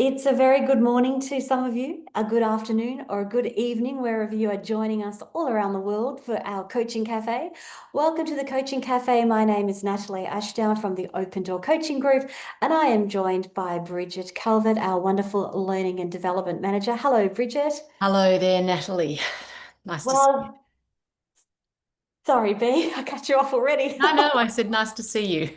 It's a very good morning to some of you, a good afternoon or a good evening, wherever you are joining us all around the world for our Coaching Cafe. Welcome to the Coaching Cafe. My name is Natalie Ashdown from the Open Door Coaching Group, and I am joined by Bridget Calvert, our wonderful Learning and Development Manager. Hello, Bridget. Hello there, Natalie. Nice to see you. Well, sorry, B, I cut you off already. No, I said nice to see you.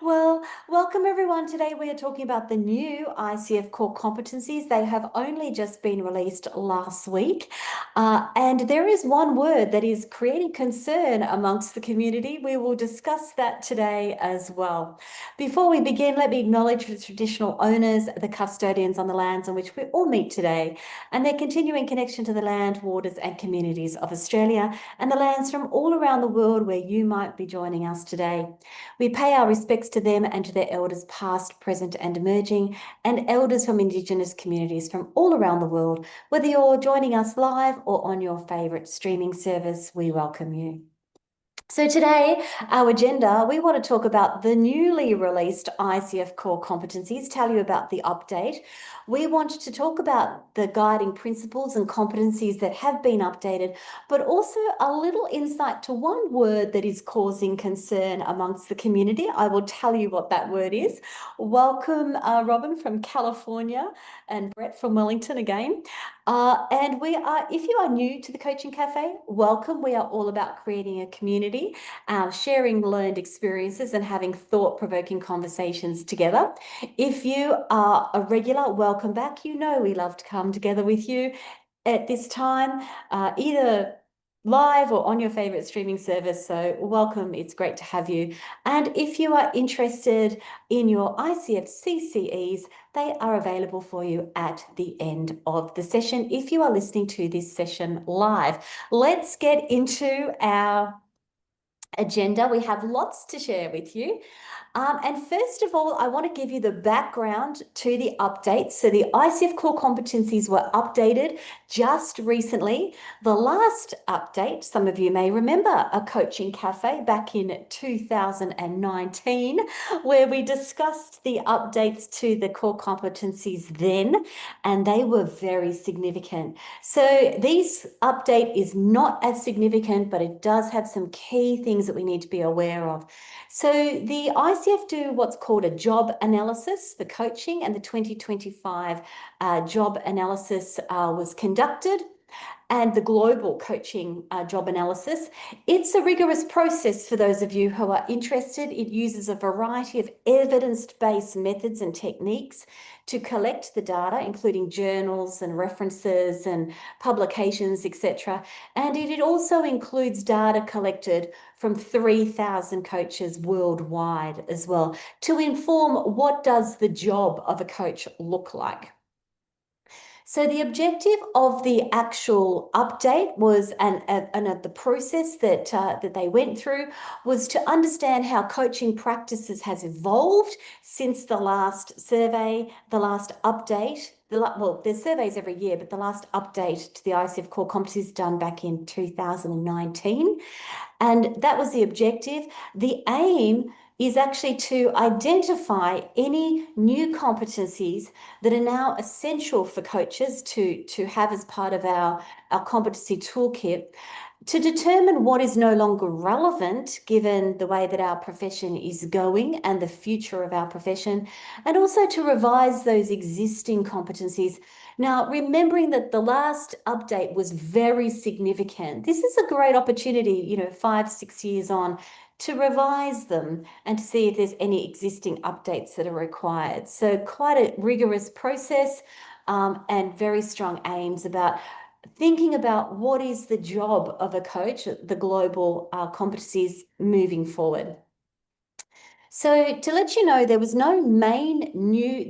Well, welcome everyone. Today we are talking about the new ICF Core Competencies. They have only just been released last week. And there is one word that is creating concern amongst the community. We will discuss that today as well. Before we begin, let me acknowledge the traditional owners, the custodians on the lands on which we all meet today, and their continuing connection to the land, waters, and communities of Australia and the lands from all around the world where you might be joining us today. We pay our respects to them and to their elders past, present and emerging, and elders from Indigenous communities from all around the world. Whether you're joining us live or on your favourite streaming service, we welcome you. So today, our agenda, we want to talk about the newly released ICF Core Competencies, tell you about the update. We want to talk about the guiding principles and competencies that have been updated, but also a little insight to one word that is causing concern amongst the community. I will tell you what that word is. Welcome, Robin from California and Brett from Wellington again. If you are new to the Coaching Cafe, welcome. We are all about creating a community, sharing learned experiences and having thought-provoking conversations together. If you are a regular, welcome back. You know we love to come together with you at this time, either live or on your favorite streaming service. So welcome, it's great to have you. And if you are interested in your ICF CCEs, they are available for you at the end of the session if you are listening to this session live. Let's get into our agenda. We have lots to share with you. And first of all, I want to give you the background to the updates. So the ICF Core Competencies were updated just recently. The last update, some of you may remember a Coaching Cafe back in 2019, where we discussed the updates to the core competencies then, and they were very significant. So this update is not as significant, but it does have some key things that we need to be aware of. So the ICF do what's called a job analysis for coaching, and the 2025 job analysis was conducted, and the global coaching job analysis. It's a rigorous process for those of you who are interested. It uses a variety of evidence-based methods and techniques to collect the data, including journals and references and publications, etc. And it also includes data collected from 3,000 coaches worldwide as well to inform what does the job of a coach look like. So the objective of the actual update was, and the process that they went through was to understand how coaching practices has evolved since the last survey, the last update. Well, there's surveys every year, but the last update to the ICF Core Competencies done back in 2019. And that was the objective. The aim is actually to identify any new competencies that are now essential for coaches to have as part of our competency toolkit, to determine what is no longer relevant given the way that our profession is going and the future of our profession, and also to revise those existing competencies. Now, remembering that the last update was very significant, this is a great opportunity, 5, 6 years on, to revise them and to see if there's any existing updates that are required. So quite a rigorous process, and very strong aims about thinking about what is the job of a coach, the global competencies moving forward. So to let you know, there was no new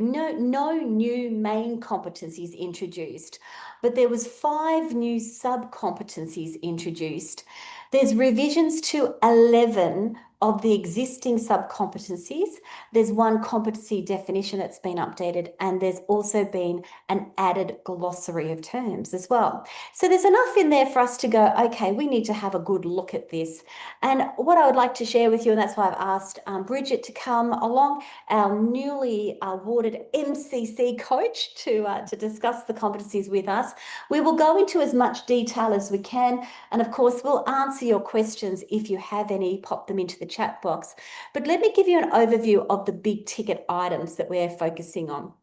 main competencies introduced, but there was 5 new sub-competencies introduced. There's revisions to 11 of the existing sub-competencies, there's one competency definition that's been updated, and there's also been an added glossary of terms as well. So there's enough in there for us to go, okay, we need to have a good look at this. And what I would like to share with you, and that's why I've asked Bridget to come along, our newly awarded MCC coach, to discuss the competencies with us. We will go into as much detail as we can, and of course, we'll answer your questions if you have any, pop them into the chat box. But let me give you an overview of the big ticket items that we're focusing on.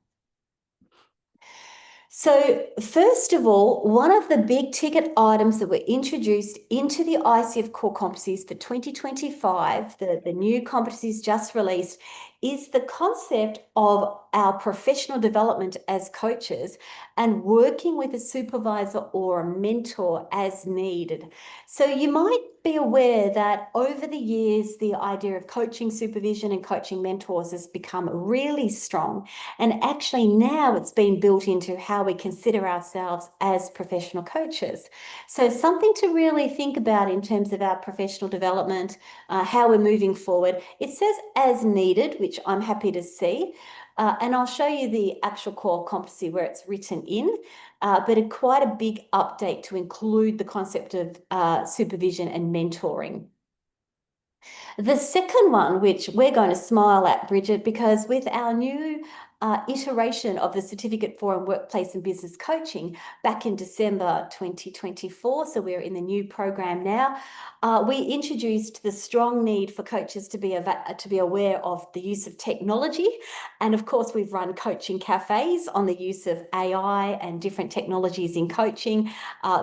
So first of all, one of the big ticket items that were introduced into the ICF Core Competencies for 2025, the new competencies just released, is the concept of our professional development as coaches and working with a supervisor or a mentor as needed. So you might be aware that over the years, the idea of coaching supervision and coaching mentors has become really strong. And actually now it's been built into how we consider ourselves as professional coaches. So something to really think about in terms of our professional development, how we're moving forward. It says as needed, which I'm happy to see. And I'll show you the actual core competency where it's written in, but quite a big update to include the concept of supervision and mentoring. The second one, which we're going to smile at, Bridget, because with our new iteration of the Certificate for Workplace and Business Coaching back in December 2024, so we're in the new program now, we introduced the strong need for coaches to be aware of the use of technology. And of course, we've run coaching cafes on the use of AI and different technologies in coaching.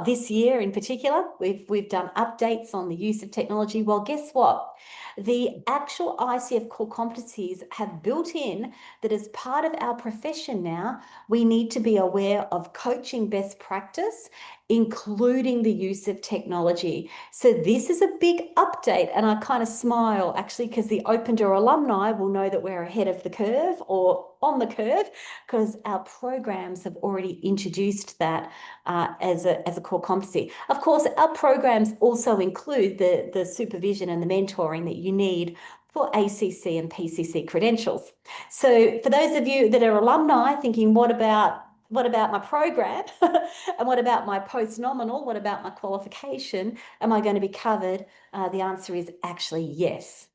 This year in particular, we've done updates on the use of technology. Well, guess what? The actual ICF core competencies have built in that as part of our profession now, we need to be aware of coaching best practice, including the use of technology. So this is a big update, and I kind of smile actually because the Open Door alumni will know that we're ahead of the curve or on the curve because our programs have already introduced that as a core competency. Of course, our programs also include the supervision and the mentoring that you need for ACC and PCC credentials. So for those of you that are alumni thinking, what about my program? And what about my post-nominal? What about my qualification? Am I going to be covered? The answer is actually yes.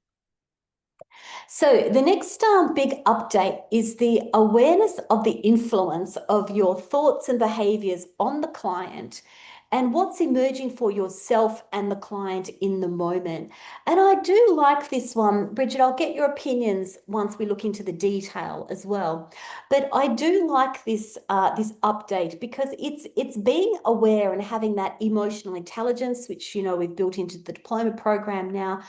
So the next big update is the awareness of the influence of your thoughts and behaviors on the client and what's emerging for yourself and the client in the moment. And I do like this one, Bridget. I'll get your opinions once we look into the detail as well. But I do like this this update because it's being aware and having that emotional intelligence, which we've built into the diploma program now,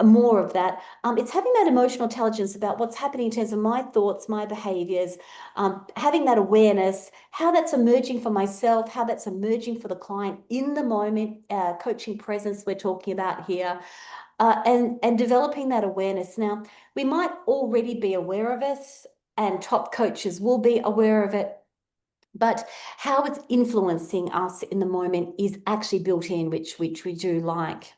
more of that. It's having that emotional intelligence about what's happening in terms of my thoughts, my behaviors, having that awareness, how that's emerging for myself, how that's emerging for the client in the moment, coaching presence we're talking about here, and developing that awareness. Now, we might already be aware of it, and top coaches will be aware of it, but how it's influencing us in the moment is actually built in, which we do like.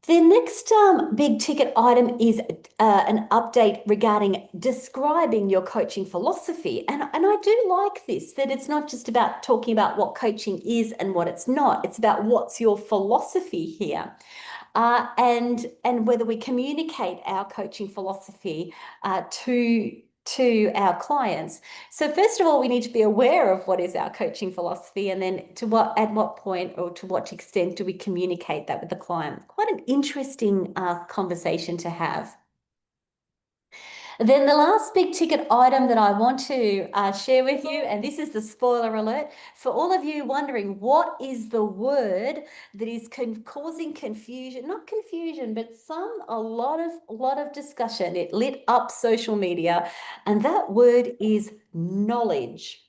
The next big ticket item is an update regarding describing your coaching philosophy. And I do like this, that it's not just about talking about what coaching is and what it's not. It's about what's your philosophy here. And whether we communicate our coaching philosophy to our clients. So first of all, we need to be aware of what is our coaching philosophy, and then at what point or to what extent do we communicate that with the client? Quite an interesting conversation to have. Then the last big ticket item that I want to share with you, and this is the spoiler alert, for all of you wondering what is the word that is causing confusion, not confusion, but a lot of discussion. It lit up social media, and that word is knowledge.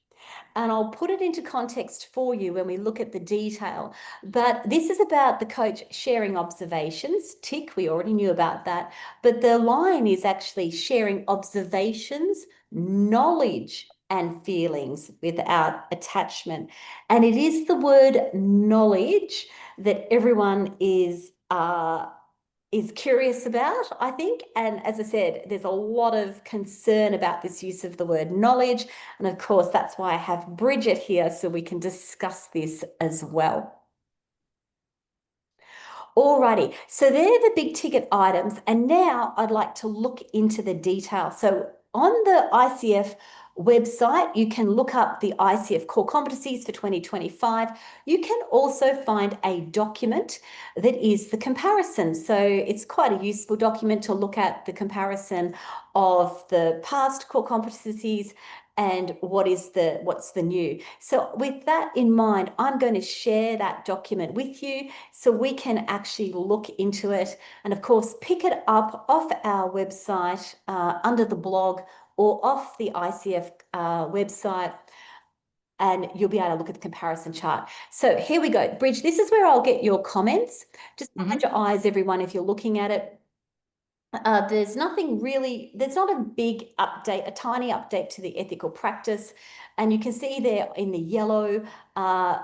And I'll put it into context for you when we look at the detail. But this is about the coach sharing observations. Tick, we already knew about that. But the line is actually sharing observations, knowledge, and feelings without attachment. And it is the word knowledge that everyone is is curious about, I think. And as I said, there's a lot of concern about this use of the word knowledge. And of course, that's why I have Bridget here so we can discuss this as well. Alrighty, so they're the big ticket items, and now I'd like to look into the detail. So on the ICF website, you can look up the ICF Core Competencies for 2025. You can also find a document that is the comparison. So it's quite a useful document to look at the comparison of the past core competencies and what's the new. So with that in mind, I'm going to share that document with you so we can actually look into it and of course pick it up off our website under the blog or off the ICF website, and you'll be able to look at the comparison chart. So here we go. Bridge, this is where I'll get your comments. Just behind your eyes, everyone, if you're looking at it. There's nothing really, there's not a big update, a tiny update to the ethical practice. And you can see there in the yellow,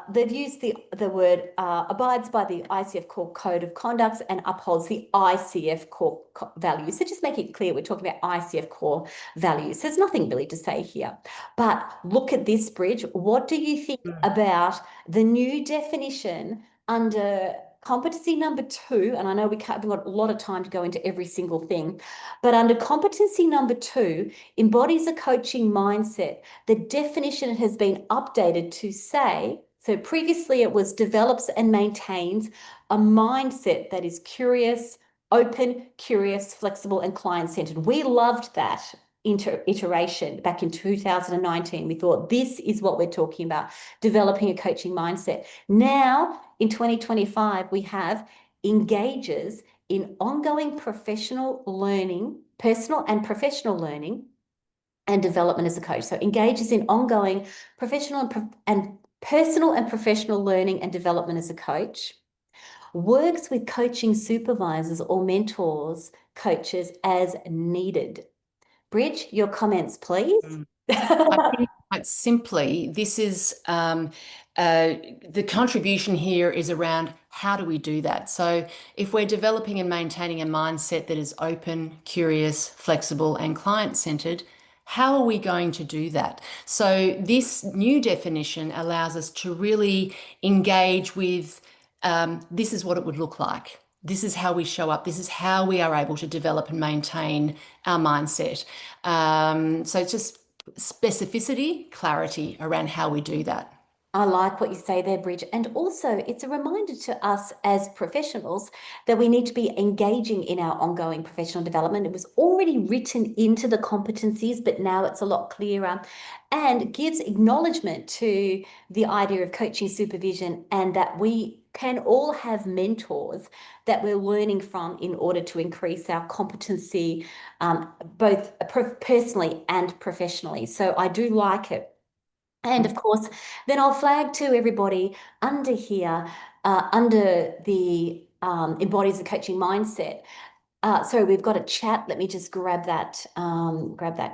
they've used the word abides by the ICF Core Code of Conducts and upholds the ICF Core values. So just make it clear, we're talking about ICF Core values. There's nothing really to say here. But look at this, Bridge. What do you think about the new definition under competency number 2, and I know we've got a lot of time to go into every single thing, but under competency number 2, embodies a coaching mindset. The definition has been updated to say, so previously it was develops and maintains a mindset that is curious, open, curious, flexible, and client-centered. We loved that iteration back in 2019. We thought this is what we're talking about, developing a coaching mindset. Now, in 2025, we have engages in ongoing professional learning, personal and professional learning, and development as a coach. So engages in ongoing professional and personal and professional learning and development as a coach. Works with coaching supervisors or mentors, coaches as needed. Bridge, your comments, please. I think quite simply, this is the contribution here is around how do we do that? So if we're developing and maintaining a mindset that is open, curious, flexible, and client-centered, how are we going to do that? So this new definition allows us to really engage with this is what it would look like. This is how we show up. This is how we are able to develop and maintain our mindset. So it's just specificity, clarity around how we do that. I like what you say there, Bridge. And also, it's a reminder to us as professionals that we need to be engaging in our ongoing professional development. It was already written into the competencies, but now it's a lot clearer and gives acknowledgement to the idea of coaching supervision and that we can all have mentors that we're learning from in order to increase our competency, both personally and professionally. So I do like it. And of course, then I'll flag to everybody under here, under the embodies the coaching mindset. Sorry, we've got a chat. Let me just grab that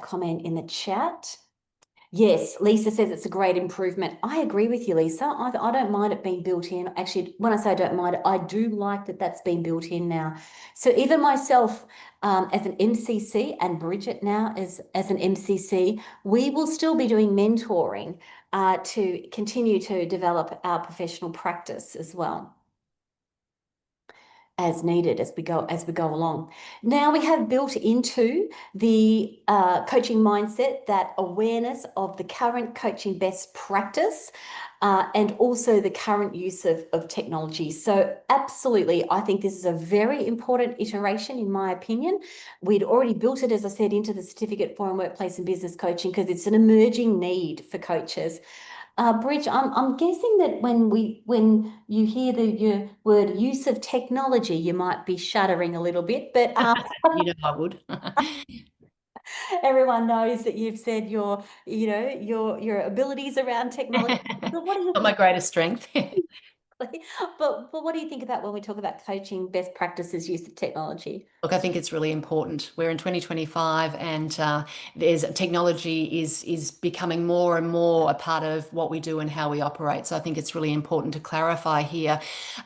comment in the chat. Yes, Lisa says it's a great improvement. I agree with you, Lisa. I don't mind it being built in. Actually, when I say I don't mind it, I do like that that's been built in now. So even myself, as an MCC, and Bridget now as an MCC, we will still be doing mentoring to continue to develop our professional practice as well as needed as we go along. Now we have built into the coaching mindset that awareness of the current coaching best practice and also the current use of technology. So absolutely, I think this is a very important iteration in my opinion. We'd already built it, as I said, into the certificate for workplace and business coaching because it's an emerging need for coaches. Bridge, I'm guessing that when you hear the word use of technology, you might be shuddering a little bit, but You know, I would. everyone knows that you've said your abilities around technology. But what do you Not my think? greatest strength. But what do you think about when we talk about coaching best practices, use of technology? Look, I think it's really important. We're in 2025, and there's technology is becoming more and more a part of what we do and how we operate. So I think it's really important to clarify here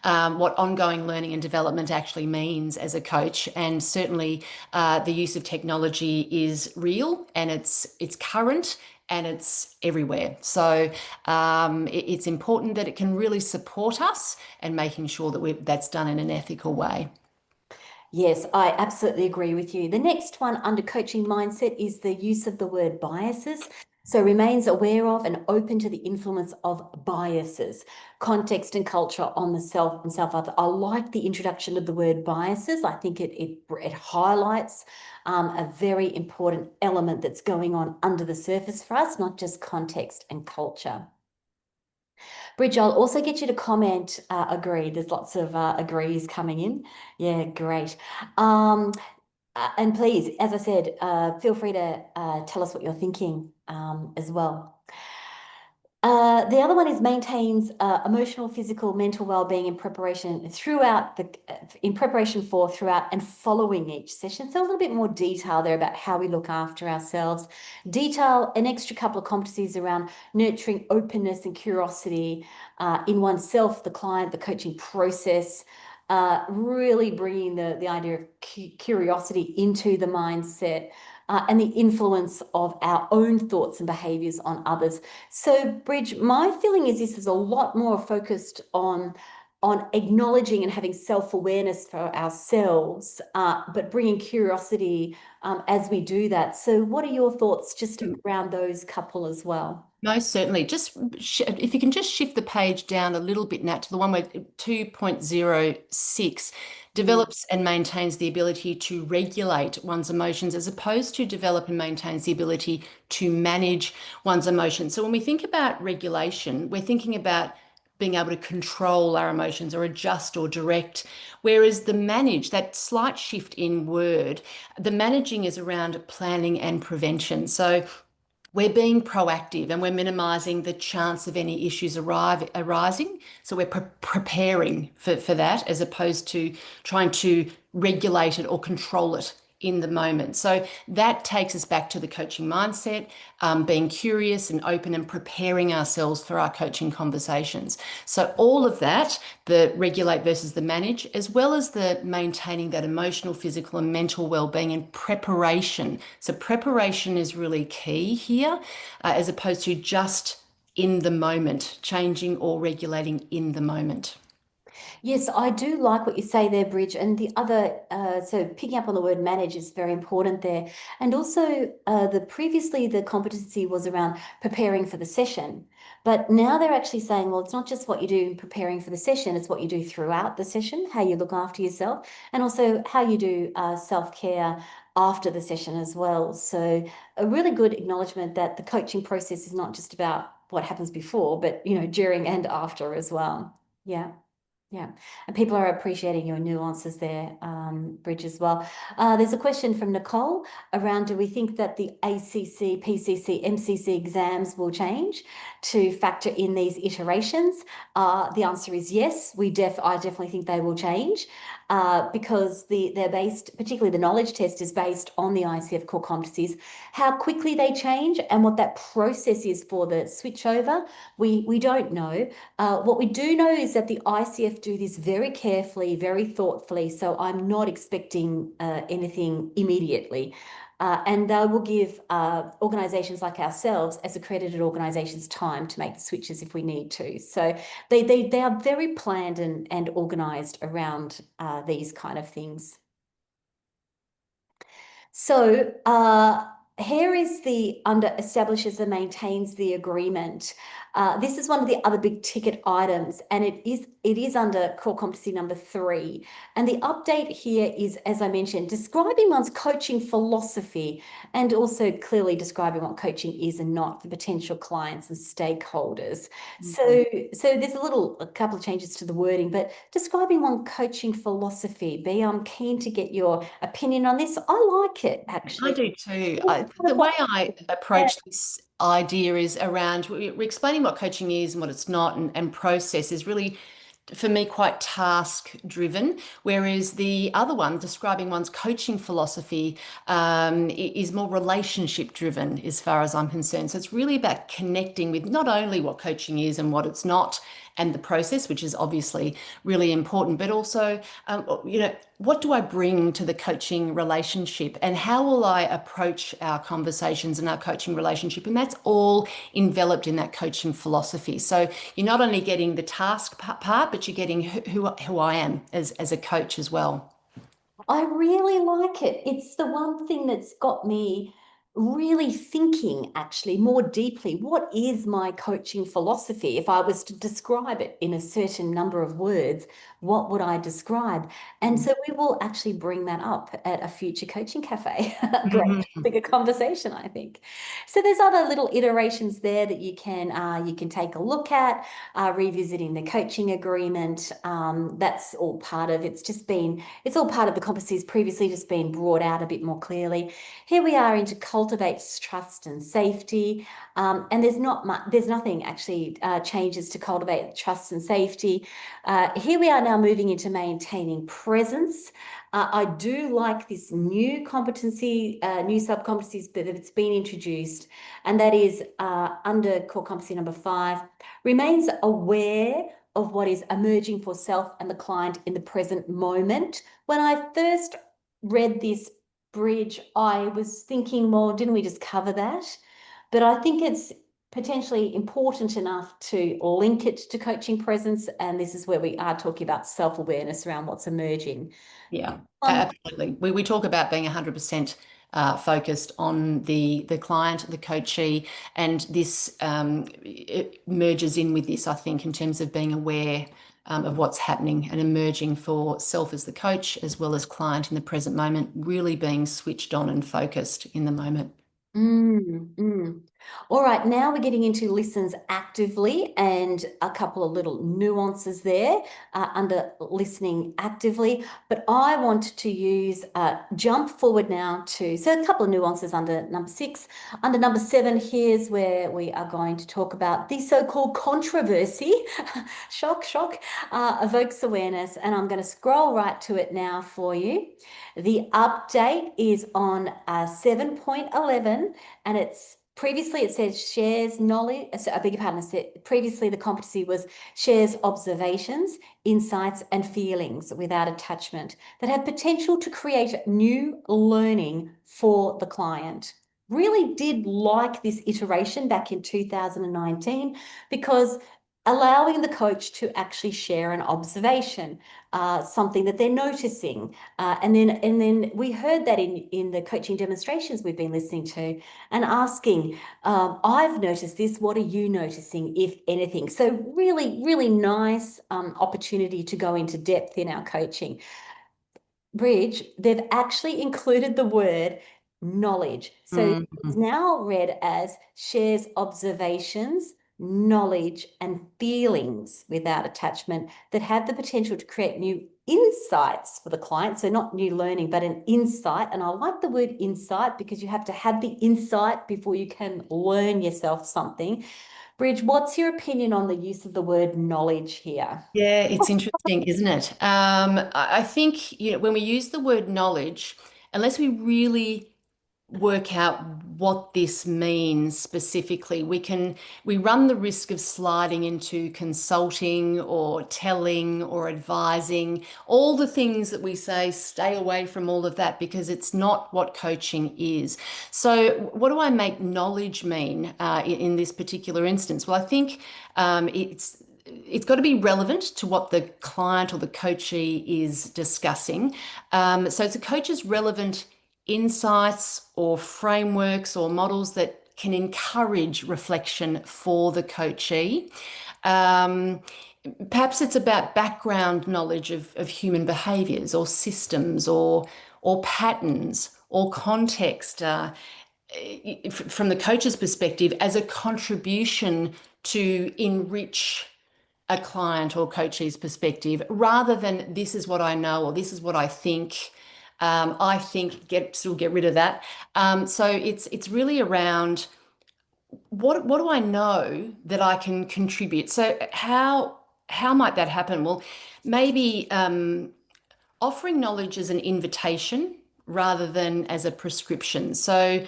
what ongoing learning and development actually means as a coach. And certainly, the use of technology is real, and it's current. And it's everywhere. So it's important that it can really support us and making sure that that's done in an ethical way. Yes, I absolutely agree with you. The next one under coaching mindset is the use of the word biases. So remains aware of and open to the influence of biases, context and culture on the self and self other. I like the introduction of the word biases. I think it highlights a very important element that's going on under the surface for us, not just context and culture. Bridge, I'll also get you to comment, agree. There's lots of agrees coming in. Yeah, great. Um, and please, as I said, feel free to tell us what you're thinking as well. The other one is maintains emotional, physical, mental well-being in preparation in preparation for, throughout, and following each session. So a little bit more detail there about how we look after ourselves. Detail an extra couple of competencies around nurturing openness and curiosity in oneself, the client, the coaching process. Really bringing the idea of curiosity into the mindset. And the influence of our own thoughts and behaviors on others. So, Bridge, my feeling is this is a lot more focused on acknowledging and having self-awareness for ourselves, but bringing curiosity as we do that. So, what are your thoughts just around those couple as well? Most certainly. If you can just shift the page down a little bit, Nat, to the one where 2.06 Mm. develops and maintains the ability to regulate one's emotions as opposed to develop and maintains the ability to manage one's emotions. So when we think about regulation, we're thinking about being able to control our emotions or adjust or direct. Whereas the manage, that slight shift in word, the managing is around planning and prevention. So we're being proactive and we're minimizing the chance of any issues arising. So we're preparing for that as opposed to trying to regulate it or control it in the moment. So that takes us back to the coaching mindset, being curious and open and preparing ourselves for our coaching conversations. So all of that, the regulate versus the manage, as well as the maintaining that emotional, physical, and mental well-being and preparation. So preparation is really key here, as opposed to just in the moment, changing or regulating in the moment. Yes, I do like what you say there, Bridge. And the other, so picking up on the word manage is very important there. And also, previously the competency was around preparing for the session, but now they're actually saying, well, it's not just what you do preparing for the session; it's what you do throughout the session, how you look after yourself, and also how you do self-care after the session as well. So a really good acknowledgement that the coaching process is not just about what happens before, but during and after as well. Yeah. Yeah, and people are appreciating your nuances there, Bridge, as well. There's a question from Nicole around, do we think that the ACC, PCC, MCC exams will change to factor in these iterations? The answer is yes. I definitely think they will change because they're based, particularly the knowledge test is based on the ICF core competencies. How quickly they change and what that process is for the switch over, we don't know. What we do know is that the ICF do this very carefully, very thoughtfully. So I'm not expecting anything immediately. And they will give organisations like ourselves, as accredited organisations, time to make the switches if we need to. So they are very planned and organised around these kind of things. So here is the under establishes and maintains the agreement. This is one of the other big ticket items, and it is under core competency number 3. And the update here is, as I mentioned, describing one's coaching philosophy and also clearly describing what coaching is and not for potential clients and stakeholders. Mhm. So there's a couple of changes to the wording, but describing one coaching philosophy. B, I'm keen to get your opinion on this. I like it I actually. do too. It's kind The of way what, I yeah. approach this idea is around we're explaining what coaching is and what it's not, and process is really for me, quite task driven, whereas the other one, describing one's coaching philosophy, is more relationship driven as far as I'm concerned. So it's really about connecting with not only what coaching is and what it's not, and the process, which is obviously really important, but also, what do I bring to the coaching relationship and how will I approach our conversations and our coaching relationship? And that's all enveloped in that coaching philosophy. So you're not only getting the task part, but you're getting who I am as a coach as well. I really like it. It's the one thing that's got me really thinking actually more deeply. What is my coaching philosophy? If I was to describe it in a certain number of words, what would I describe? And so we will actually bring that up at a future coaching cafe. Great, Mhm. bigger conversation, I think. So there's other little iterations there that you can take a look at, revisiting the coaching agreement. That's all part of it's all part of the competencies previously just been brought out a bit more clearly. Here we are into cultivates trust and safety. And there's nothing actually changes to cultivate trust and safety. Here we are now moving into maintaining presence. I do like this new competency, new sub-competencies that's been introduced, and that is under core competency number 5, remains aware of what is emerging for self and the client in the present moment. When I first read this bridge, I was thinking, well, didn't we just cover that? But I think it's potentially important enough to link it to coaching presence. And this is where we are talking about self-awareness around what's emerging. Yeah, Um, absolutely. We talk about being 100% focused on the client, the coachee, and this it merges in with this, I think, in terms of being aware of what's happening and emerging for self as the coach as well as client in the present moment, really being switched on and focused in the moment. Mm, mm. All right, now we're getting into listens actively and a couple of little nuances there under listening actively. But I want to use jump forward now so a couple of nuances under number 6. Under number 7, here's where we are going to talk about the so-called controversy. Shock, shock, evokes awareness. And I'm going to scroll right to it now for you. The update is on 7.11, and it's previously it says shares knowledge. So I beg your pardon. Previously the competency was shares observations, insights, and feelings without attachment that have potential to create new learning for the client. Really did like this iteration back in 2019 because allowing the coach to actually share an observation, something that they're noticing, and then we heard that in the coaching demonstrations we've been listening to, and asking, I've noticed this. What are you noticing, if anything? So really, really nice opportunity to go into depth in our coaching. Bridge, they've actually included the word knowledge. So it's Mhm. now read as shares observations, knowledge, and feelings without attachment that have the potential to create new insights for the client. So not new learning, but an insight. And I like the word insight because you have to have the insight before you can learn yourself something. Bridge, what's your opinion on the use of the word knowledge here? Yeah, it's interesting, isn't it? I think, when we use the word knowledge, unless we really work out what this means specifically, we run the risk of sliding into consulting or telling or advising, all the things that we say, stay away from all of that because it's not what coaching is. So, what do I make knowledge mean in this particular instance? Well, I think it's got to be relevant to what the client or the coachee is discussing. So it's a coach's relevant insights or frameworks or models that can encourage reflection for the coachee. Um, Perhaps it's about background knowledge of human behaviors or systems or patterns or context from the coach's perspective as a contribution to enrich a client or coachee's perspective rather than this is what I know or this is what I think. I think get rid of that. So it's really around what do I know that I can contribute? So how? how might that happen? Well, maybe offering knowledge as an invitation rather than as a prescription. So,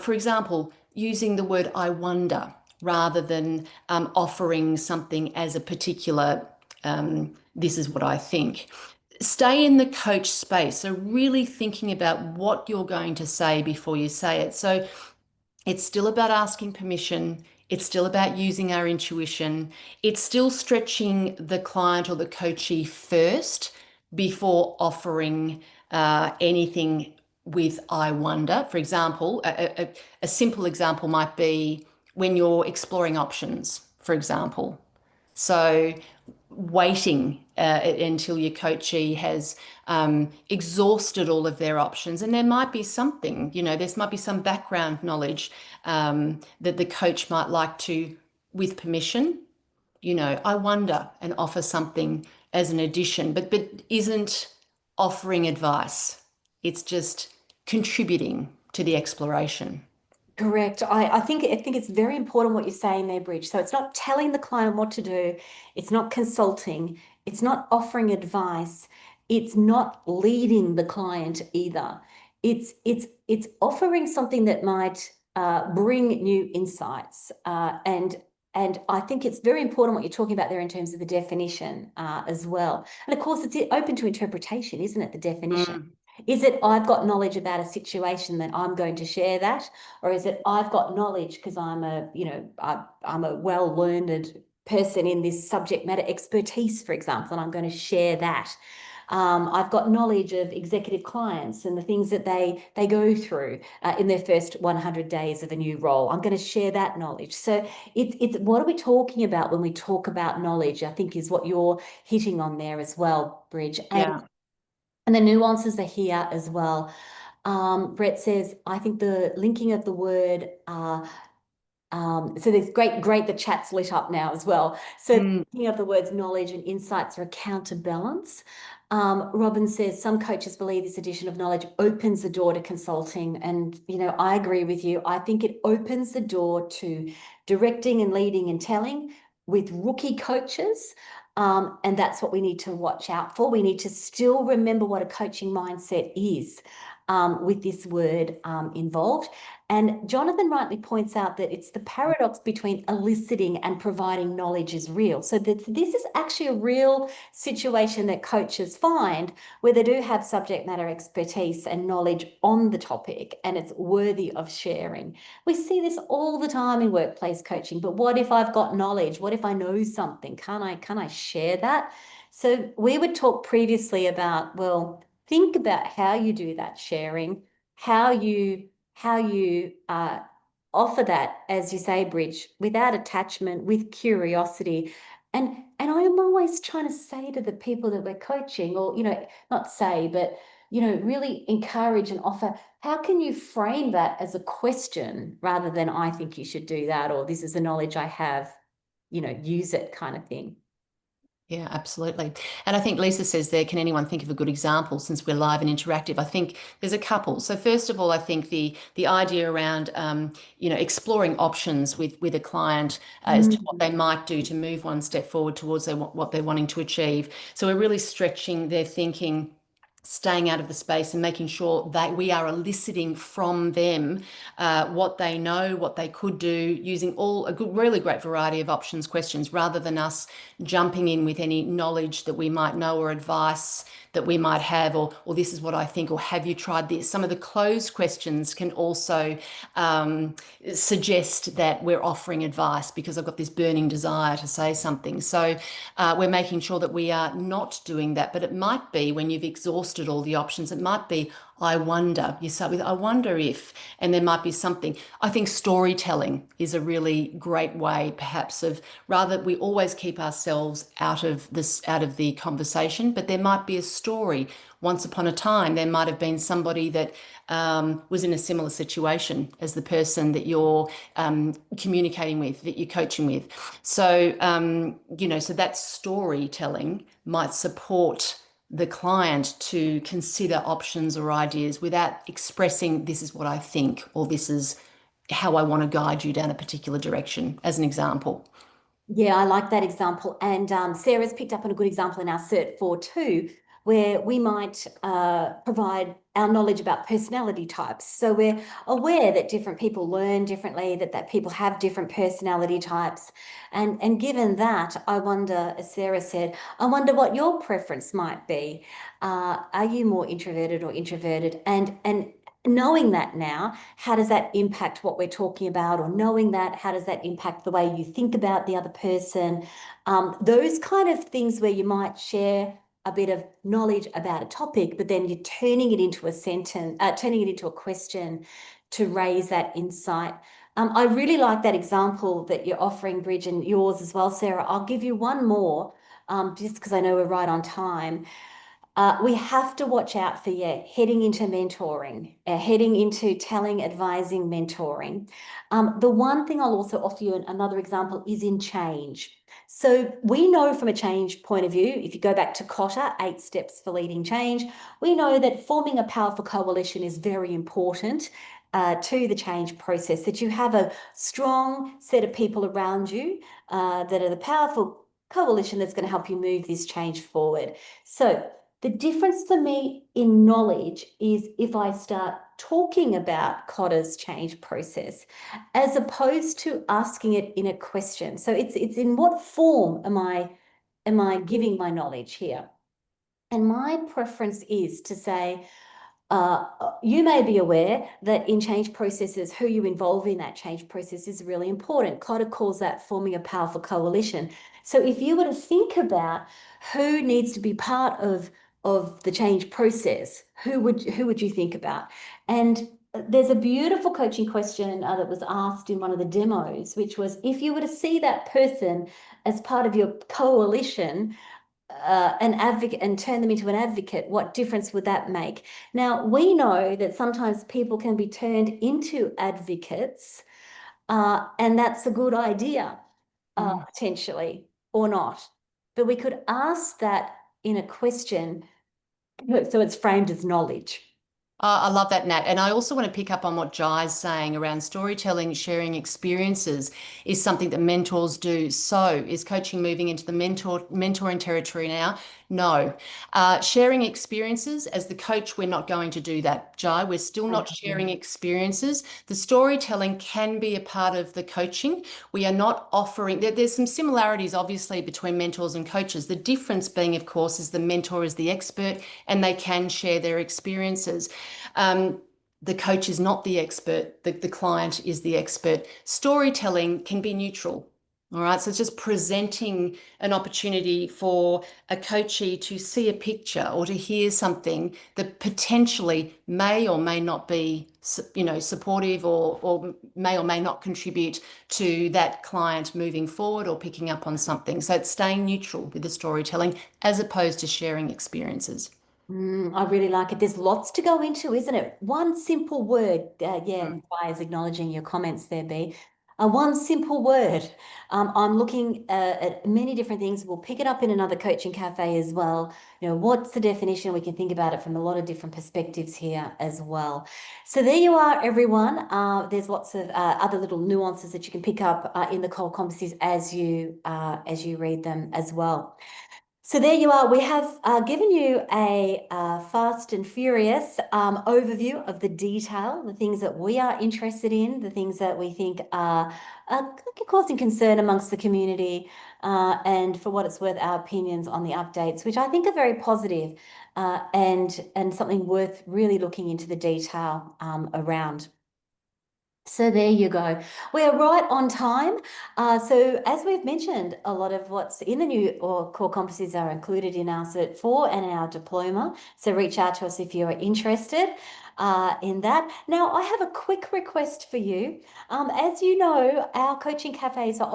for example, using the word I wonder rather than offering something as a particular, this is what I think. Stay in the coach space. So, really thinking about what you're going to say before you say it. So, it's still about asking permission. It's still about using our intuition. It's still stretching the client or the coachee first before offering anything with I wonder. For example, a simple example might be when you're exploring options, for example. So waiting until your coachee has exhausted all of their options. And there might be something, there might be some background knowledge that the coach might like to, with permission, I wonder, and offer something as an addition, but isn't offering advice. It's just contributing to the exploration. Correct. I think it's very important what you're saying there, Bridge. So it's not telling the client what to do, it's not consulting, it's not offering advice, it's not leading the client either. It's offering something that might bring new insights. And I think it's very important what you're talking about there in terms of the definition as well. And of course, it's open to interpretation, isn't it? The definition. Mm, Is it I've got knowledge about a situation that I'm going to share that? Or is it I've got knowledge because I'm a well-learned person in this subject matter expertise, for example, and I'm going to share that. I've got knowledge of executive clients and the things that they go through in their first 100 days of a new role. I'm going to share that knowledge. So it's what are we talking about when we talk about knowledge? I think is what you're hitting on there as well, Bridge. yeah. And the nuances are here as well. Brett says, I think the linking of the word so there's great, the chat's lit up now as well. So Mm, thinking of the words knowledge and insights are a counterbalance. Robin says some coaches believe this addition of knowledge opens the door to consulting. And, I agree with you. I think it opens the door to directing and leading and telling with rookie coaches. And that's what we need to watch out for. We need to still remember what a coaching mindset is with this word involved. And Jonathan rightly points out that it's the paradox between eliciting and providing knowledge is real. So that this is actually a real situation that coaches find where they do have subject matter expertise and knowledge on the topic, and it's worthy of sharing. We see this all the time in workplace coaching, but what if I've got knowledge? What if I know something? Can I share that? So we would talk previously about, well, think about how you do that sharing, how you offer that, as you say, Bridge, without attachment, with curiosity. And I am always trying to say to the people that we're coaching, or, not say, but, really encourage and offer, how can you frame that as a question rather than I think you should do that, or this is the knowledge I have, use it kind of thing. yeah, absolutely. And I think Lisa says there, can anyone think of a good example since we're live and interactive? I think there's a couple. So first of all, I think the idea around exploring options with a client as to what they Mm. might do to move one step forward towards what they're wanting to achieve. So we're really stretching their thinking, staying out of the space and making sure that we are eliciting from them what they know, what they could do, using all a good, really great variety of options questions rather than us jumping in with any knowledge that we might know or advice that we might have, or this is what I think, or have you tried this? Some of the closed questions can also suggest that we're offering advice because I've got this burning desire to say something. So we're making sure that we are not doing that. But it might be when you've exhausted all the options, it might be, I wonder. You start with, I wonder if, and there might be something. I think storytelling is a really great way, perhaps, of rather we always keep ourselves out of the conversation, but there might be a story. Once upon a time, there might have been somebody that was in a similar situation as the person that you're communicating with, that you're coaching with. So, so that storytelling might support the client to consider options or ideas without expressing, this is what I think, or this is how I want to guide you down a particular direction, as an example. Yeah, I like that example. And Sarah's picked up on a good example in our Cert 4 too, where we might provide our knowledge about personality types. So we're aware that different people learn differently, that people have different personality types. And given that, I wonder, as Sarah said, I wonder what your preference might be. Are you more introverted or introverted? And knowing that now, how does that impact what we're talking about? Or knowing that, how does that impact the way you think about the other person? Those kind of things where you might share a bit of knowledge about a topic, but then you're turning it into a sentence, turning it into a question to raise that insight. I really like that example that you're offering, Bridge, and yours as well, Sarah. I'll give you one more, just because I know we're right on time. We have to watch out for, yeah, heading into mentoring, heading into telling, advising, mentoring. The one thing I'll also offer you another example is in change. So we know from a change point of view, if you go back to Cotter, 8 steps for leading change, we know that forming a powerful coalition is very important to the change process, that you have a strong set of people around you that are the powerful coalition that's going to help you move this change forward. So the difference for me in knowledge is if I start talking about Cotter's change process, as opposed to asking it in a question. So it's in what form am I giving my knowledge here? And my preference is to say, you may be aware that in change processes, who you involve in that change process is really important. Cotter calls that forming a powerful coalition. So if you were to think about who needs to be part of the change process, who would you think about? And there's a beautiful coaching question that was asked in one of the demos, which was if you were to see that person as part of your coalition, an advocate and turn them into an advocate, what difference would that make? Now, we know that sometimes people can be turned into advocates, and that's a good idea, Mm. potentially, or not. But we could ask that in a question, so it's framed as knowledge. I love that, Nat. And I also want to pick up on what Jai's saying around storytelling, sharing experiences is something that mentors do. So, is coaching moving into the mentoring territory now? No. Sharing experiences, as the coach, we're not going to do that, Jai. We're still not sharing experiences. The storytelling can be a part of the coaching. We are not offering, there's some similarities, obviously, between mentors and coaches. The difference being, of course, is the mentor is the expert and they can share their experiences. Um, the coach is not the expert, the client is the expert. Storytelling can be neutral. All right, so it's just presenting an opportunity for a coachee to see a picture or to hear something that potentially may or may not be, supportive or may or may not contribute to that client moving forward or picking up on something. So it's staying neutral with the storytelling as opposed to sharing experiences. I really like it. There's lots to go into, isn't it? One simple word. Yeah, Inspire's acknowledging your comments there, B. One simple word. I'm looking at many different things. We'll pick it up in another coaching cafe as well. What's the definition? We can think about it from a lot of different perspectives here as well. So there you are, everyone. There's lots of other little nuances that you can pick up in the core competencies as you read them as well. So there you are. We have given you a fast and furious overview of the detail, the things that we are interested in, the things that we think are causing concern amongst the community, and for what it's worth, our opinions on the updates, which I think are very positive, and something worth really looking into the detail around. So there you go. We are right on time. So as we've mentioned, a lot of what's in the new or core competencies are included in our Cert 4 and our diploma. So reach out to us if you are interested in that. Now, I have a quick request for you. As you know, our coaching cafes are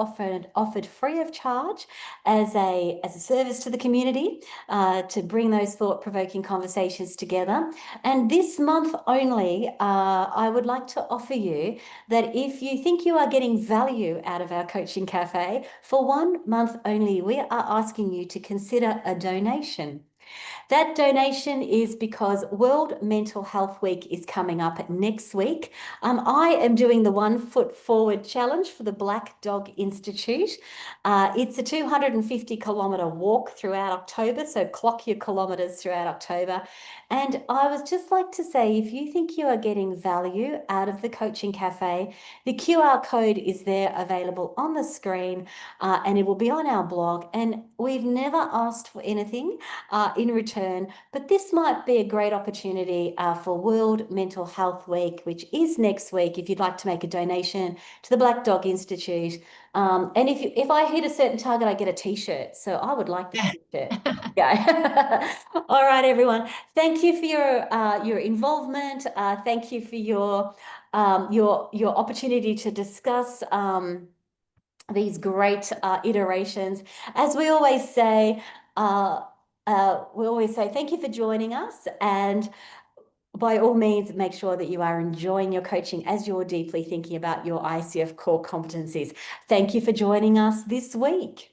offered free of charge as a service to the community to bring those thought-provoking conversations together. And this month only, I would like to offer you that if you think you are getting value out of our coaching cafe, for 1 month only, we are asking you to consider a donation. That donation is because World Mental Health Week is coming up next week. I am doing the 1 Foot Forward Challenge for the Black Dog Institute. It's a 250-kilometre walk throughout October, so clock your kilometres throughout October. And I would just like to say, if you think you are getting value out of the Coaching Cafe, the QR code is there available on the screen, and it will be on our blog. And we've never asked for anything in return, but this might be a great opportunity for World Mental Health Week, which is next week, if you'd like to make a donation to the Black Dog Institute. And if I hit a certain target, I get a t-shirt. So I would like the t-shirt. Yeah. All right, everyone. Thank you for your involvement. Thank you for your opportunity to discuss these great iterations. As we always say, thank you for joining us. And by all means, make sure that you are enjoying your coaching as you're deeply thinking about your ICF core competencies. Thank you for joining us this week.